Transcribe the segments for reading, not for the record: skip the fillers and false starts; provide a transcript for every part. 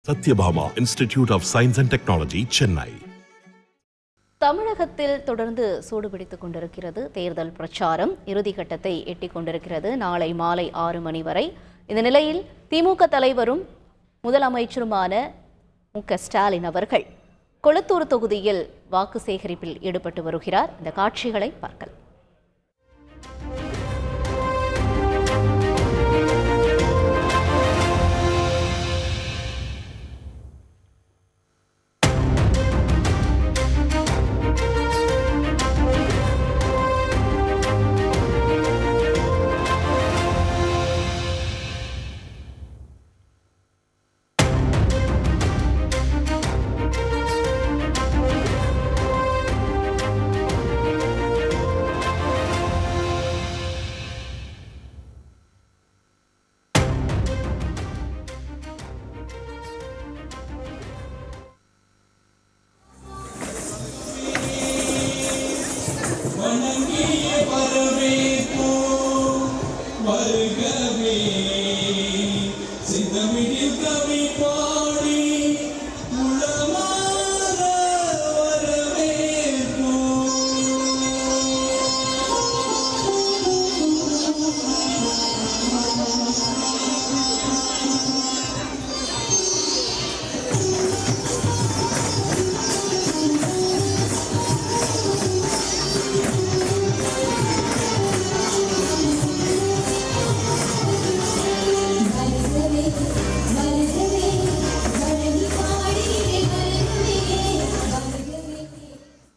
Satyabhama institute of science and technology, Chennai. தமிழகத்தில் தொடர்ந்து சூடுபிடித்துக் கொண்டிருக்கிறது தேர்தல் பிரச்சாரம். இறுதிக்கட்டத்தை எட்டிக் கொண்டிருக்கிறது. நாளை மாலை 6 மணி வரை. இந்த நிலையில் திமுக தலைவரும் முதலமைச்சருமான மு.க.ஸ்டாலின் அவர்கள் கொளத்தூர் தொகுதியில் வாக்கு சேகரிப்பில் ஈடுபட்டு வருகிறார். இந்த காட்சிகளை பார்க்கலாம்.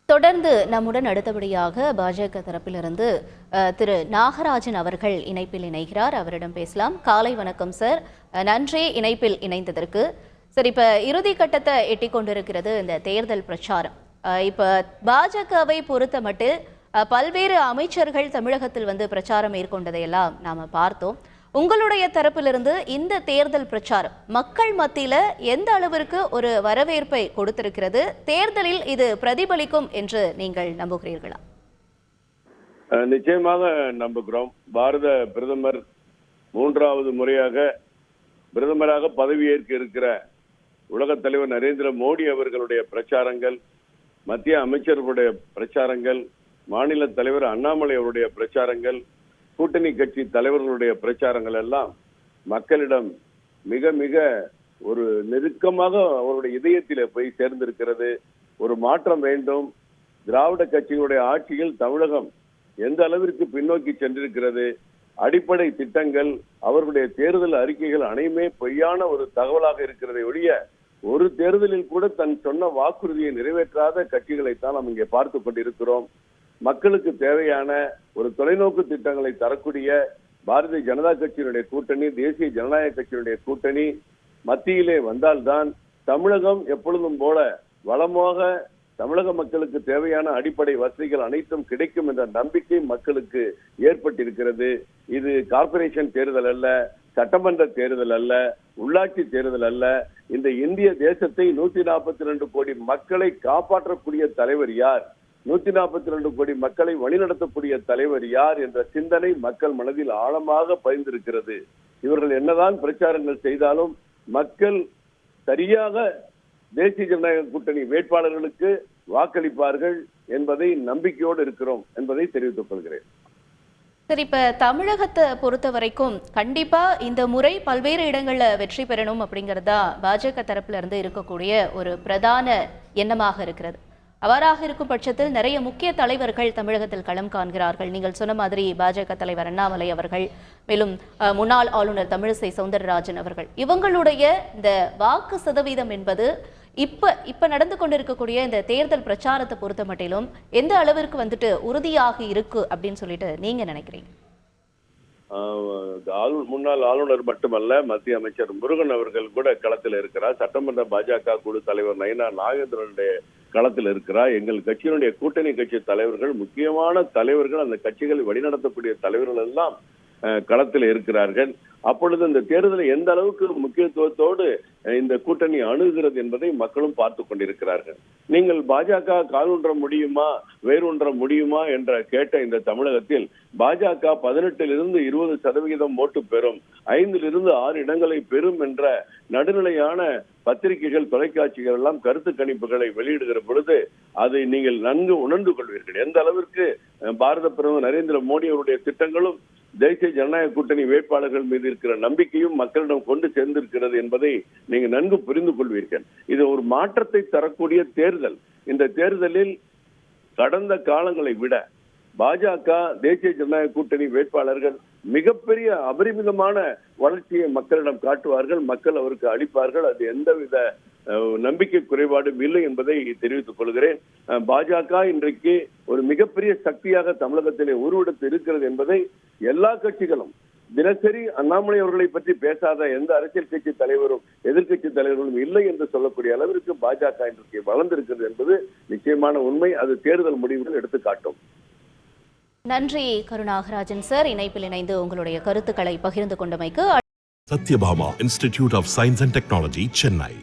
தொடர்ந்து நம்முடன் அடுத்தபடியாக பாஜக தரப்பிலிருந்து திரு நாகராஜன் அவர்கள் இணைப்பில் இணைகிறார். அவரிடம் பேசலாம். காலை வணக்கம் சார், நன்றி இணைப்பில் இணைந்ததற்கு. சார், இப்ப இறுதி கட்டத்தை எட்டிக் கொண்டிருக்கிறது இந்த தேர்தல் பிரச்சாரம். இப்ப பாஜகவை பொறுத்த மட்டில் பல்வேறு அமைச்சர்கள் தமிழகத்தில் வந்து பிரச்சாரம் மேற்கொண்டதையெல்லாம் நாம பார்த்தோம். உங்களுடைய தரப்பிலிருந்து இந்த தேர்தல் பிரச்சாரம் மக்கள் மத்தியில எந்த அளவிற்கு ஒரு வரவேற்பை கொடுத்திருக்கிறது? தேர்தலில் இது பிரதிபலிக்கும் என்று நீங்கள் நம்புகிறீர்களா? நிச்சயமாக நம்புகிறோம். பாரத பிரதமர் 3வது முறையாக பிரதமராக பதவியேற்க இருக்கிற உலகத் தலைவர் நரேந்திர மோடி அவர்களுடைய பிரச்சாரங்கள், மத்திய அமைச்சர்களுடைய பிரச்சாரங்கள், மாநில தலைவர் அண்ணாமலை அவருடைய பிரச்சாரங்கள், கூட்டணி கட்சி தலைவர்களுடைய பிரச்சாரங்கள் எல்லாம் மக்களிடம் மிக மிக ஒரு நெருக்கமாக அவருடைய இதயத்திலே போய் சேர்ந்திருக்கிறது. ஒரு மாற்றம் வேண்டும். திராவிட கட்சிகளுடைய ஆட்சியில் தமிழகம் எந்த அளவிற்கு பின்னோக்கி சென்றிருக்கிறது, அடிப்படை திட்டங்கள், அவர்களுடைய தேர்தல் அறிக்கைகள் அனைத்துமே பொய்யான ஒரு தகவலாக இருக்கிறதை ஒழிய ஒரு தேர்தலில் கூட தன் சொன்ன வாக்குறுதியை நிறைவேற்றாத கட்சிகளைத்தான் நாம் இங்கே பார்த்து கொண்டிருக்கிறோம். மக்களுக்கு தேவையான ஒரு தொலைநோக்கு திட்டங்களை தரக்கூடிய பாரதிய ஜனதா கட்சியினுடைய கூட்டணி, தேசிய ஜனநாயக கட்சியினுடைய கூட்டணி மத்தியிலே வந்தால்தான் தமிழகம் எப்பொழுதும் போல வளமாக தமிழக மக்களுக்கு தேவையான அடிப்படை வசதிகள் அனைத்தும் கிடைக்கும் என்ற நம்பிக்கை மக்களுக்கு ஏற்பட்டிருக்கிறது. இது கார்ப்பரேஷன் தேர்தல் அல்ல, சட்டமன்ற தேர்தல் அல்ல, உள்ளாட்சி தேர்தல் அல்ல. இந்த இந்திய தேசத்தை 142 கோடி மக்களை காப்பாற்றக்கூடிய தலைவர் யார், 142 கோடி மக்களை வழிநடத்தக்கூடிய தலைவர் யார் என்ற சிந்தனை மக்கள் மனதில் ஆழமாக பதிந்திருக்கிறது. இவர்கள் என்னதான் பிரச்சாரங்கள் செய்தாலும் மக்கள் சரியாக தேசிய ஜனநாயக கூட்டணி வேட்பாளர்களுக்கு வாக்களிப்பார்கள் என்பதை நம்பிக்கையோடு இருக்கிறோம் என்பதை தெரிவித்துக் கொள்கிறேன். சரி, இப்ப தமிழகத்தை பொறுத்த வரைக்கும் கண்டிப்பா இந்த முறை பல்வேறு இடங்கள்ல வெற்றி பெறணும் அப்படிங்கறதா பாஜக தரப்புல இருந்து இருக்கக்கூடிய ஒரு பிரதான எண்ணமாக இருக்கிறது. அவ்வாறாக இருக்கும் பட்சத்தில் நிறைய முக்கிய தலைவர்கள் தமிழகத்தில் களம் காண்கிறார்கள். நீங்கள் சொன்ன மாதிரி பாஜக தலைவர் அண்ணாமலை அவர்கள், மேலும் முன்னாள் ஆளுநர் தமிழிசை சவுந்தரராஜன் அவர்கள், இவங்களுடைய இந்த வாக்கு சதவீதம் என்பது இப்ப நடந்து கொண்டிருக்கக்கூடிய இந்த தேர்தல் பிரச்சாரத்தை பொறுத்த மட்டிலும் எந்த அளவிற்கு வந்துட்டு உறுதியாக இருக்கு அப்படின்னு சொல்லிட்டு நீங்க நினைக்கிறீங்க? முன்னாள் ஆளுநர் மட்டுமல்ல, மத்திய அமைச்சர் முருகன் அவர்கள் கூட களத்தில் இருக்கிறார். சட்டமன்ற பாஜக குழு தலைவர் நயினா நாகேந்திரனுடைய களத்தில் இருக்கிறார். எங்கள் கட்சியினுடைய கூட்டணி கட்சி தலைவர்கள், முக்கியமான தலைவர்கள், அந்த கட்சிகளை வழிநடத்தக்கூடிய தலைவர்கள் எல்லாம் களத்தில் இருக்கிறார்கள். அப்பொழுது இந்த தேர்தலை எந்த அளவுக்கு முக்கியத்துவத்தோடு இந்த கூட்டணி அணுகிறது என்பதை மக்களும் பார்த்து கொண்டிருக்கிறார்கள். நீங்கள் பாஜக காலூன்ற முடியுமா வேரூன்ற முடியுமா என்ற கேட்ட இந்த தமிழகத்தில் பாஜக 18% 20% ஓட்டு பெறும், 5 to 6 இடங்களை பெறும் என்ற நடுநிலையான பத்திரிகைகள் தொலைக்காட்சிகள் எல்லாம் கருத்து கணிப்புகளை வெளியிடுகிற பொழுது அதை நீங்கள் நன்கு உணர்ந்து கொள்வீர்கள். எந்த அளவிற்கு பாரத பிரதமர் நரேந்திர மோடி அவருடைய திட்டங்களும் தேசிய ஜனநாயக கூட்டணி வேட்பாளர்கள் மீது இருக்கிற நம்பிக்கையும் மக்களிடம் கொண்டு சேர்ந்திருக்கிறது என்பதை நீங்க நன்கு புரிந்து கொள்வீர்கள். இது ஒரு மாற்றத்தை தரக்கூடிய தேர்தல். இந்த தேர்தலில் கடந்த காலங்களை விட பாஜக தேசிய ஜனநாயக கூட்டணி வேட்பாளர்கள் மிகப்பெரிய அபரிமிதமான வளர்ச்சியை மக்களிடம் காட்டுவார்கள், மக்கள் அவருக்கு அளிப்பார்கள். அது எந்தவித நம்பிக்கை குறைபாடும் இல்லை என்பதை தெரிவித்துக் கொள்கிறேன். பாஜக இன்றைக்கு ஒரு மிகப்பெரிய சக்தியாக தமிழகத்திலே உருவெடுத்து இருக்கிறது என்பதை எல்லா கட்சிகளும் தினசரி அண்ணாமலை அவர்களை பற்றி பேசாத எந்த அரசியல் கட்சி தலைவரும் எதிர்கட்சி தலைவர்களும் இல்லை என்று சொல்லக்கூடிய அளவிற்கு பாஜக இன்றைக்கு வளர்ந்திருக்கிறது என்பது நிச்சயமான உண்மை. அது தேர்தல் முடிவுகள் எடுத்து காட்டும். நன்றி கருநாகராஜன் சார், இணைப்பில் இணைந்து உங்களுடைய கருத்துக்களை பகிர்ந்து கொண்டமைக்கு. Satyabhama Institute of Science and Technology, Chennai.